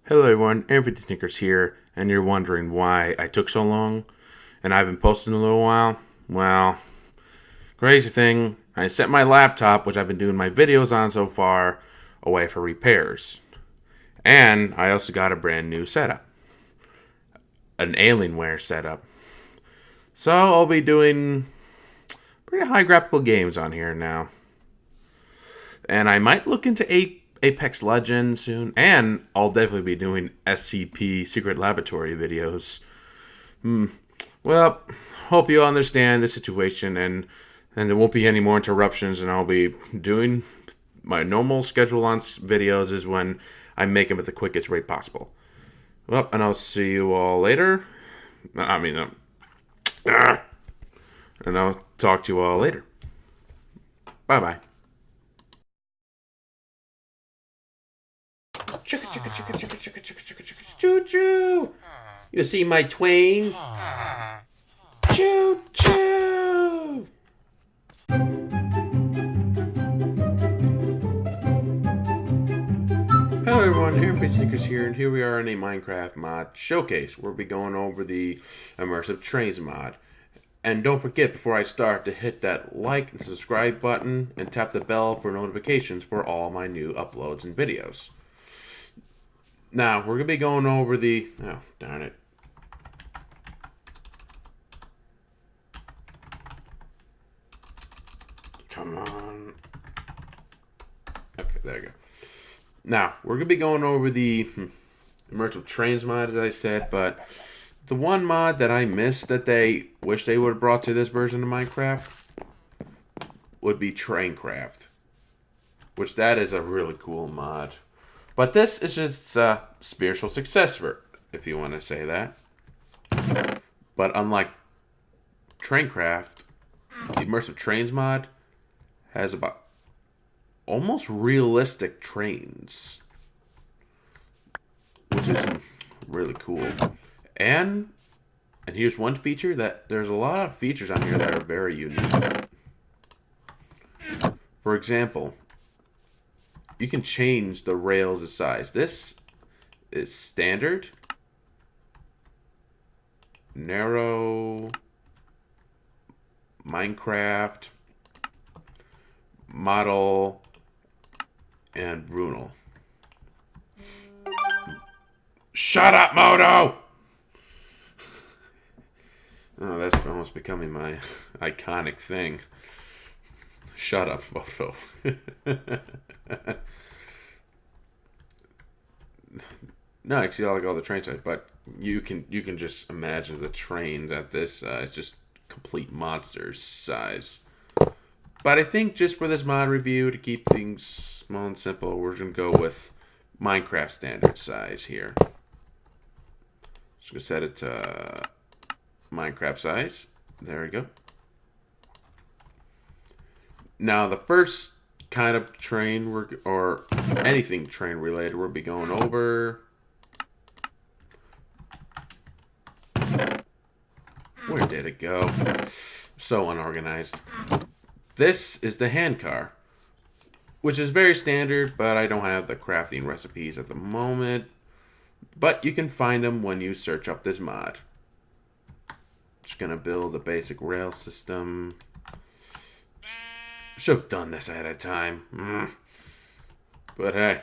Hello everyone, Everything Snickers here, and you're wondering why I took so long and I haven't posted in a little while? Well, crazy thing, I sent my laptop, which I've been doing my videos on so far, away for repairs. And I also got a brand new setup, an alienware setup. So I'll be doing pretty high graphical games on here now. And I might look into Apex Legends soon, and I'll definitely be doing SCP Secret Laboratory videos. Well, hope you understand the situation, and there won't be any more interruptions, and I'll be doing my normal schedule on videos is when I make them at the quickest rate possible. Well, and I'll see you all later. I mean, and I'll talk to you all later. Bye bye. Chicka chicka chicka chicka chicka chicka chicka chicka choo choo. You see my twain? Choo choo. Hello everyone, Everything Snickers here, and here we are in a Minecraft mod showcase. We'll be going over the Immersive Trains mod. And don't forget, before I start, to hit that like and subscribe button and tap the bell for notifications for all my new uploads and videos. Now, we're going to be going over the... Oh, darn it. Come on. Okay, there you go. Now, we're going to be going over the Immersive Trains mod, as I said, but the one mod that I missed that they wish they would have brought to this version of Minecraft would be Traincraft, which that is a really cool mod. But this is just a spiritual successor, if you want to say that. But unlike Traincraft, the Immersive Trains mod has about almost realistic trains, which is really cool. And here's one feature that there's a lot of features on here that are very unique. For example, you can change the rails' size. This is standard, narrow, Minecraft, model, and Brutal. Shut up, Moto! Oh, that's almost becoming my iconic thing. Shut up, Moto. No, actually, I like all the train types, but you can just imagine the trains at this size, just complete monsters size. But I think just for this mod review, to keep things small and simple, we're going to go with Minecraft standard size here. Just going to set it to Minecraft size. There we go. Now, the first kind of train, or anything train related, we'll be going over. Where did it go? So unorganized. This is the hand car, which is very standard, but I don't have the crafting recipes at the moment. But you can find them when you search up this mod. Just gonna build a basic rail system. Should have done this ahead of time. But hey.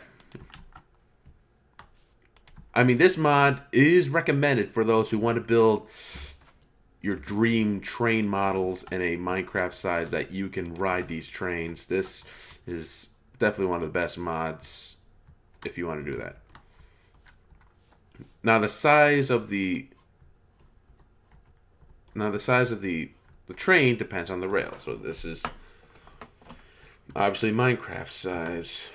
I mean, this mod is recommended for those who want to build your dream train models in a Minecraft size that you can ride these trains. This is definitely one of the best mods if you want to do that. Now the size of the train depends on the rail. So this is obviously Minecraft size.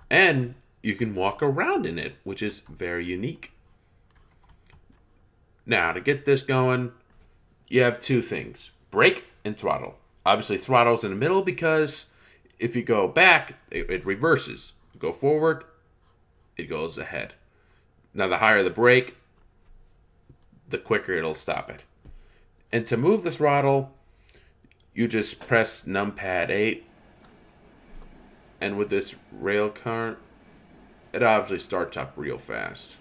And you can walk around in it, which is very unique. Now, to get this going, you have two things. Brake and throttle. Obviously, throttle's in the middle because if you go back, it reverses. You go forward, it goes ahead. Now, the higher the brake, the quicker it'll stop it. And to move the throttle, you just press numpad 8. And with this rail car, it obviously starts up real fast.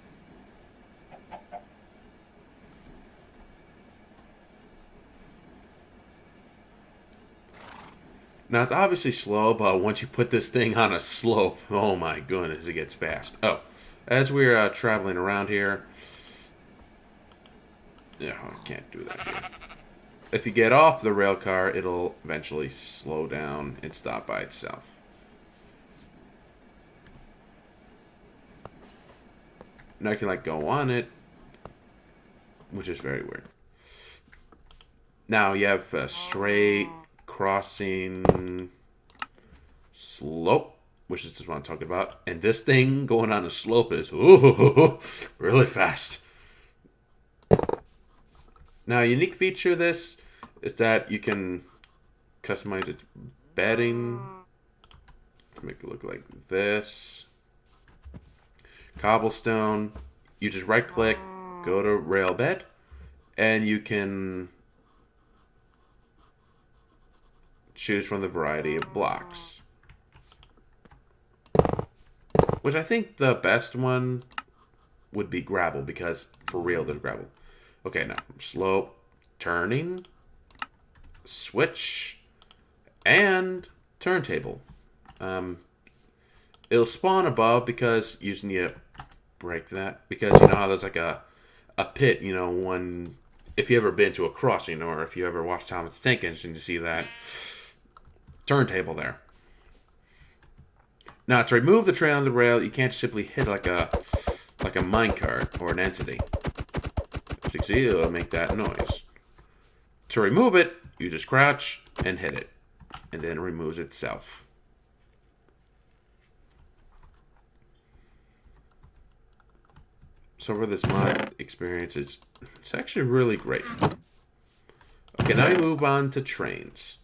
Now, it's obviously slow, but once you put this thing on a slope, oh my goodness, it gets fast. Oh, as we're traveling around here, yeah, I can't do that here. If you get off the rail car, it'll eventually slow down and stop by itself. Now I can like go on it, which is very weird. Now you have a straight crossing slope, which is what I'm talking about. And this thing going on a slope is ooh, really fast. Now, a unique feature of this is that you can customize its bedding. Make it look like this. Cobblestone. You just right click, go to rail bed, and you can choose from the variety of blocks. Which I think the best one would be gravel, because for real there's gravel. Okay, now slope, turning, switch, and turntable. It'll spawn above because you just need to break that. Because you know how there's like a pit, you know, when if you ever been to a crossing or if you ever watched Thomas the Tank Engine, you see that turntable there. Now to remove the train on the rail, you can't simply hit like a minecart or an entity. As you can see, it'll make that noise. To remove it, you just crouch and hit it, and then it removes itself. So for this mod experience, it's actually really great. Okay, now we move on to trains.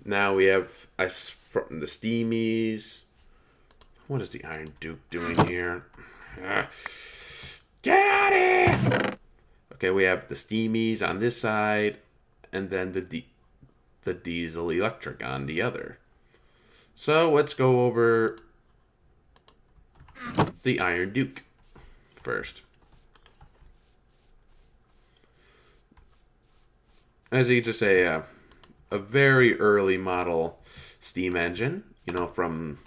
Now we have from the Steamies. What is the Iron Duke doing here? Get out of here! Okay, we have the Steamies on this side, and then the Diesel Electric on the other. So let's go over the Iron Duke first. As you just say, a very early model steam engine, you know, from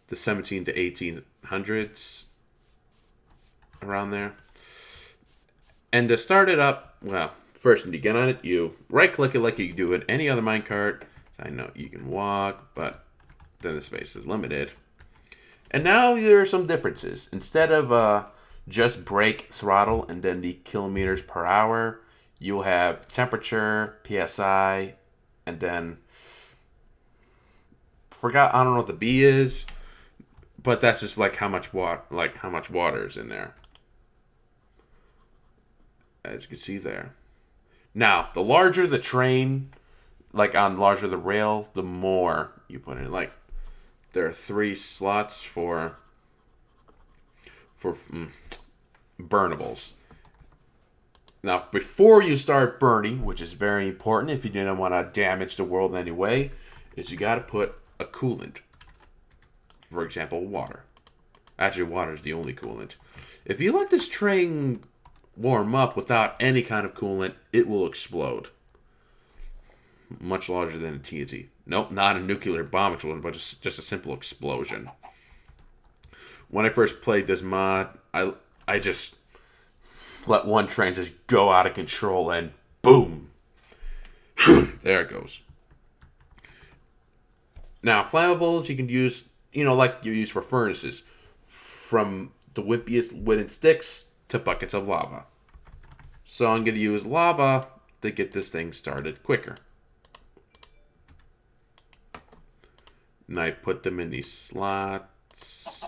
the 17 to 1800s, around there. And to start it up, well, first when you get on it, you right-click it like you do in any other minecart. I know you can walk, but then the space is limited. And now there are some differences. Instead of just brake, throttle, and then the kilometers per hour, you'll have temperature, PSI, and then I don't know what the B is, but that's just like how much water is in there. As you can see there. Now, the larger the train, like on larger the rail, the more you put in. Like, there are 3 slots for burnables. Now, before you start burning, which is very important if you didn't want to damage the world in any way, is you got to put a coolant. For example, water. Actually, water is the only coolant. If you let this train warm up without any kind of coolant, it will explode. Much larger than a TNT. Nope, not a nuclear bomb explosion, but just a simple explosion. When I first played this mod, I just let one train just go out of control and boom. There it goes. Now, flammables you can use, you know, like you use for furnaces. From the wimpiest wooden sticks to buckets of lava. So I'm going to use lava to get this thing started quicker. And I put them in these slots.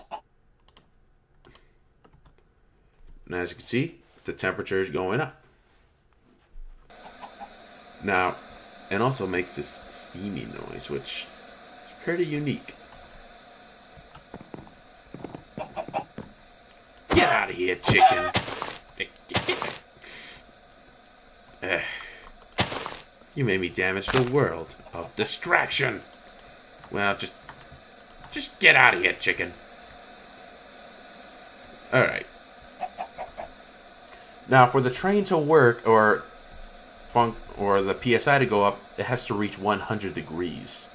And as you can see, the temperature is going up. Now, it also makes this steamy noise, which is pretty unique. Get out of here, chicken. You made me damage the world of distraction. Well, just get out of here, chicken. Alright. Now, for the train to work, or the PSI to go up, it has to reach 100 degrees.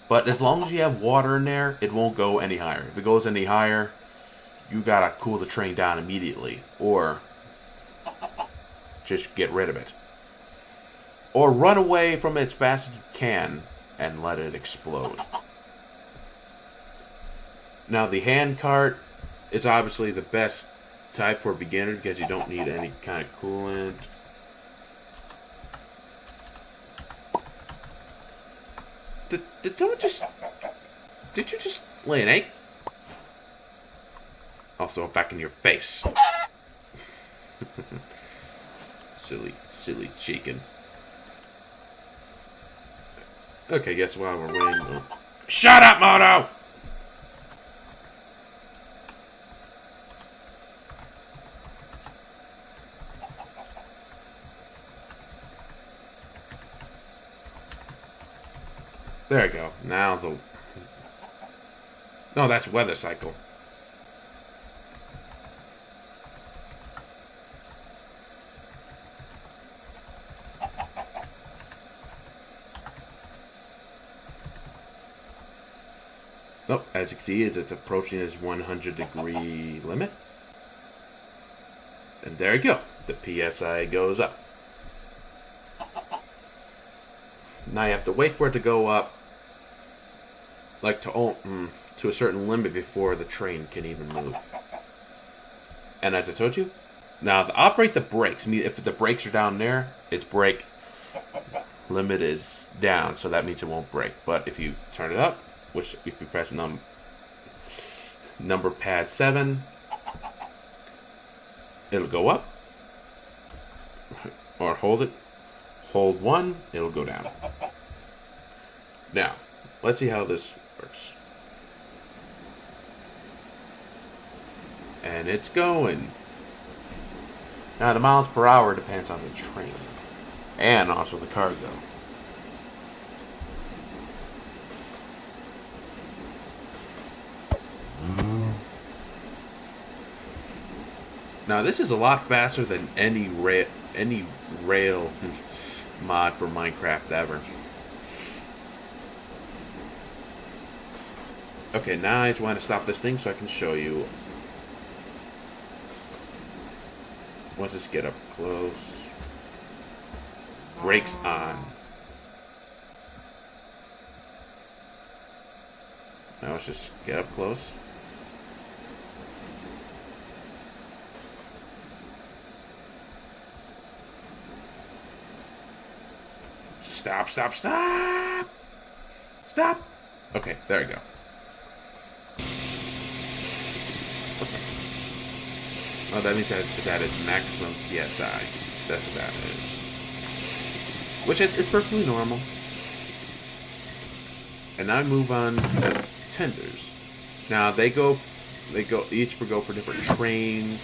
But as long as you have water in there, it won't go any higher. If it goes any higher, you gotta cool the train down immediately. Or just get rid of it. Or run away from it as fast as you can and let it explode. Now, the hand cart is obviously the best type for a beginner because you don't need any kind of coolant. Did you just lay an egg? I'll throw it back in your face. silly chicken. Okay, guess while we're waiting. Shut up, Moto! There we go. Now the... No, that's weather cycle. Oh, as you can see, it's approaching its 100-degree limit. And there you go. The PSI goes up. Now you have to wait for it to go up, like to a certain limit before the train can even move. And as I told you, now to operate the brakes, I mean, if the brakes are down there, its brake limit is down, so that means it won't brake. But if you turn it up, which if you press number pad 7, it'll go up. Or hold it. Hold 1, it'll go down. Now, let's see how this works. And it's going. Now, the miles per hour depends on the train. And also the cargo. Now, this is a lot faster than any rail mod for Minecraft ever. Okay, now I just want to stop this thing so I can show you. Let's just get up close. Brakes on. Now let's just get up close. Stop, stop, stop! Stop! Okay, there we go. Okay. Oh, that means that is maximum PSI. That's what that is. Which is perfectly normal. And now I move on to tenders. Now they each go for different trains,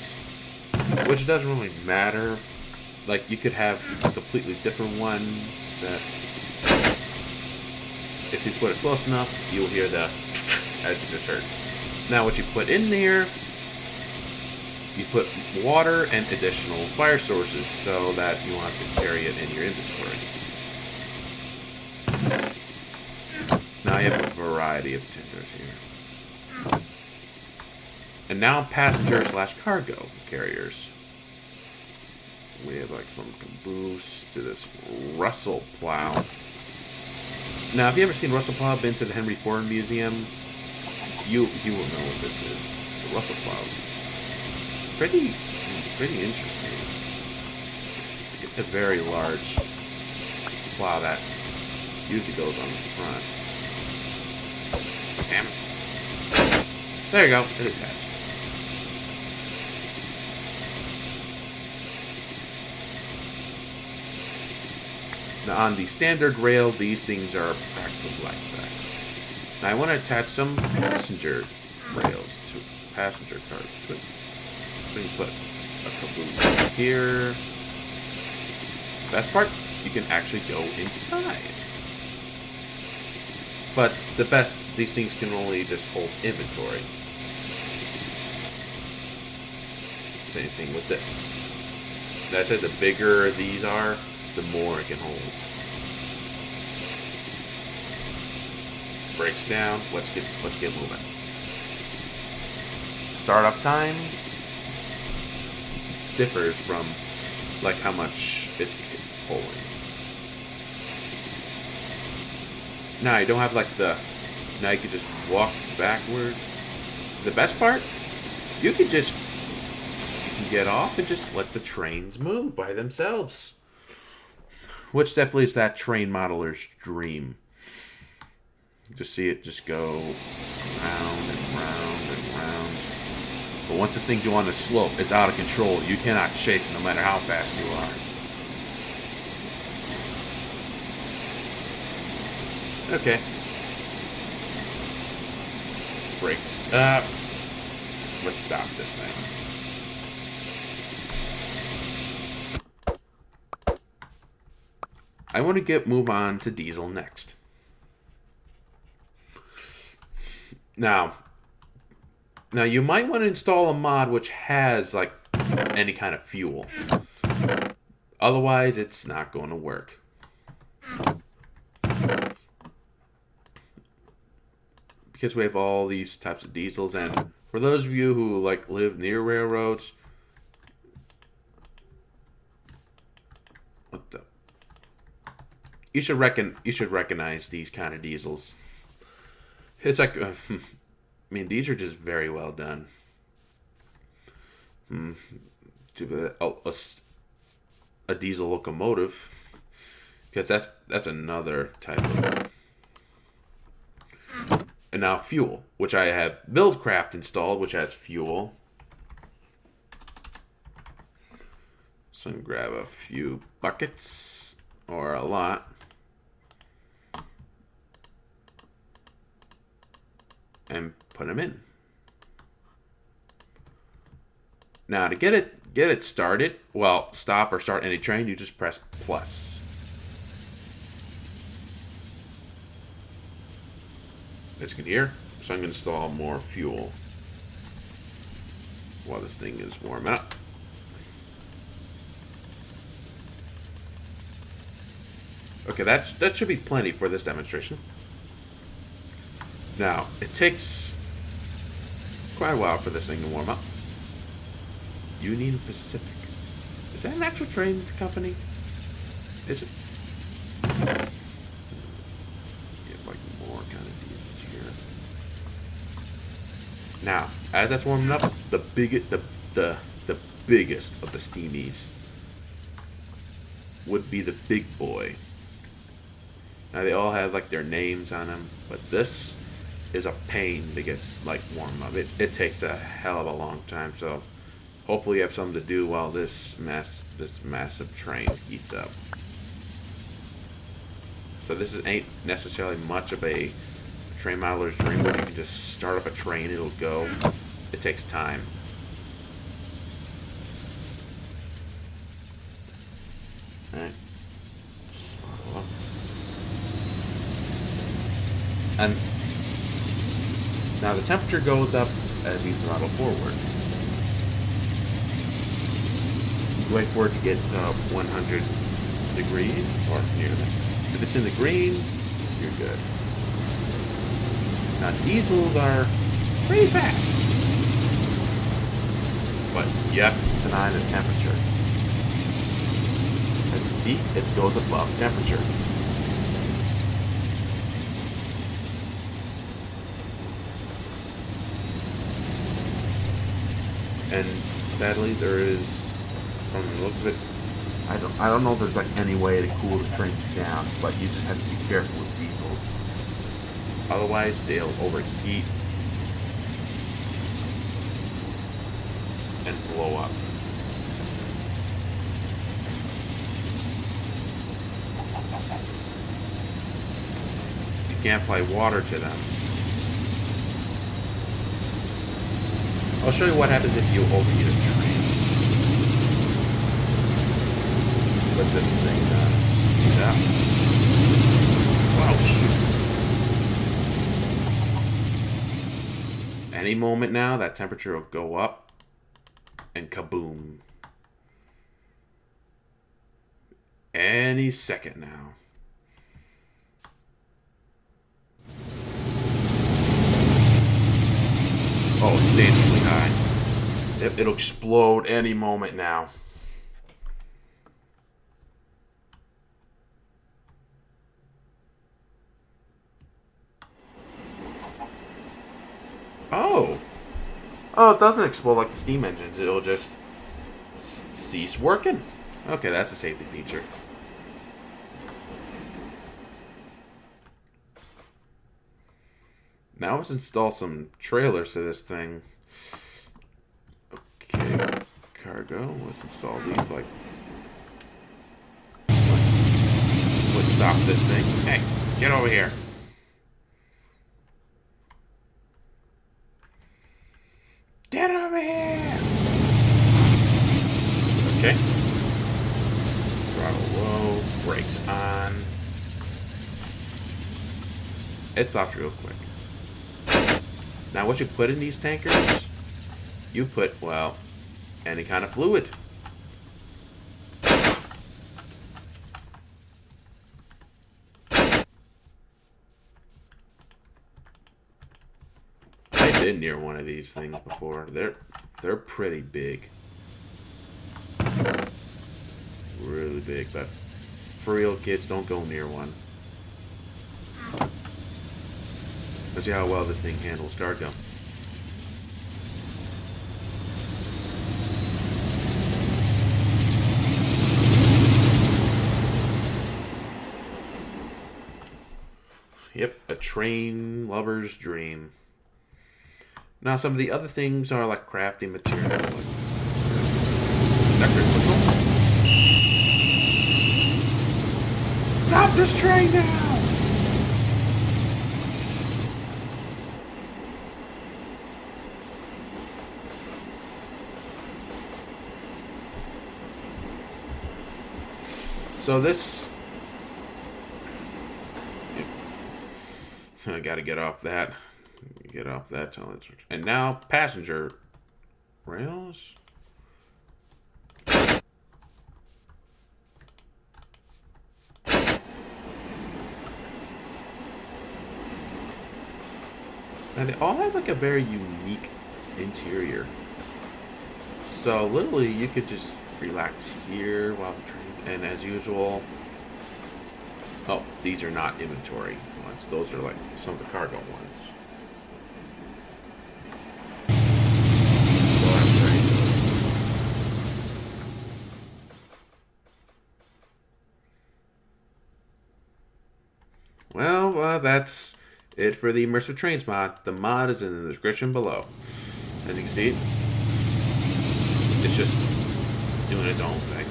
which doesn't really matter. Like, you could have a completely different one that, if you put it close enough, you'll hear the as you just heard. Now what you put in there, you put water and additional fire sources so that you want to carry it in your inventory. Now you have a variety of tenders here. And now passenger/cargo carriers. We have like from caboose to this Russell plow. Now, if you ever seen Russell plow, been to the Henry Ford Museum, you will know what this is. The Russell plow. Pretty interesting. It's a very large plow that usually goes on the front. Damn it. There you go. It attached. Now, on the standard rail, these things are practically blackjack. Now, I want to attach some passenger rails to passenger cars to it. So you put a caboose here. Best part, you can actually go inside. But these things can only just hold inventory. same thing with this. As I said, the bigger these are, the more it can hold. Breaks down. Let's get moving. Startup time differs from like how much it's pulling. Now you don't have like the. Now you can just walk backward. The best part, you can get off and just let the trains move by themselves. Which definitely is that train modeler's dream. Just see it just go round and round and round. But once this thing's on a slope, it's out of control. You cannot chase it no matter how fast you are. Okay. Brakes up. Let's stop this thing. I want to move on to diesel next. Now you might want to install a mod which has like any kind of fuel. Otherwise, it's not going to work. Because we have all these types of diesels, and for those of you who like live near railroads, you should recognize these kind of diesels. It's like, I mean, these are just very well done. A diesel locomotive, because that's another type of. And now fuel, which I have BuildCraft installed, which has fuel. So I can grab a few buckets, or a lot. And put them in. Now to get it started, well, stop or start any train, you just press plus. As you can hear, so I'm going to install more fuel while this thing is warming up. Okay, that should be plenty for this demonstration. Now, it takes quite a while for this thing to warm up. Union Pacific. Is that an actual train company? Is it? Now, as that's warming up, the biggest of the steamies would be the big boy. Now they all have like their names on them, but this is a pain to get like warm up. It takes a hell of a long time. So hopefully you have something to do while this massive train heats up. So this ain't necessarily much of a train modeler's dream, where you can just start up a train, it'll go. It takes time. Alright. And now the temperature goes up as you throttle forward. Wait for it to get 100 degrees or near that. If it's in the green, you're good. Now diesels are pretty fast, but you have to keep an eye on the temperature. As you see, it goes above temperature. And sadly, there is, from the looks of it, I don't know if there's like any way to cool the trains down, but you just have to be careful with diesels. Otherwise, they'll overheat and blow up. You can't apply water to them. I'll show you what happens if you overheat a train. Let this thing heat up. Wow, shoot. Any moment now, that temperature will go up And kaboom. Any second now. Oh, it's dangerously high. It'll explode any moment now. Oh. Oh, it doesn't explode like the steam engines. It'll just cease working. Okay, that's a safety feature. Now let's install some trailers to this thing. Okay, cargo. Let's install these like... Let's stop this thing. Hey, get over here. Get over here! Okay. Throttle low, brakes on. It stops real quick. Now what you put in these tankers, you put, well, any kind of fluid. I've been near one of these things before. They're pretty big. Really big, but for real, kids, don't go near one. Let's see how well this thing handles cargo. Yep, a train lover's dream. Now, some of the other things are like crafting material. Like whistle. Stop this train now! So this... I gotta get off that. Get off that. And now, passenger rails. And they all have like a very unique interior. So literally you could just relax here while the train, and as usual, oh, these are not inventory ones. Those are like some of the cargo ones. Well, that's it for the Immersive Trains mod. The mod is in the description below. As you can see, it's just doing its own thing.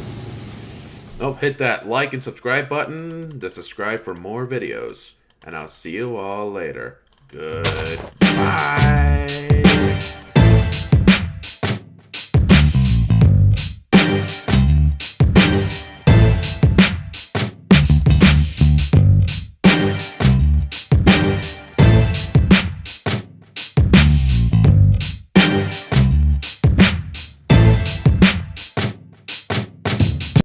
Oh, hit that like and subscribe button to subscribe for more videos. And I'll see you all later. Goodbye.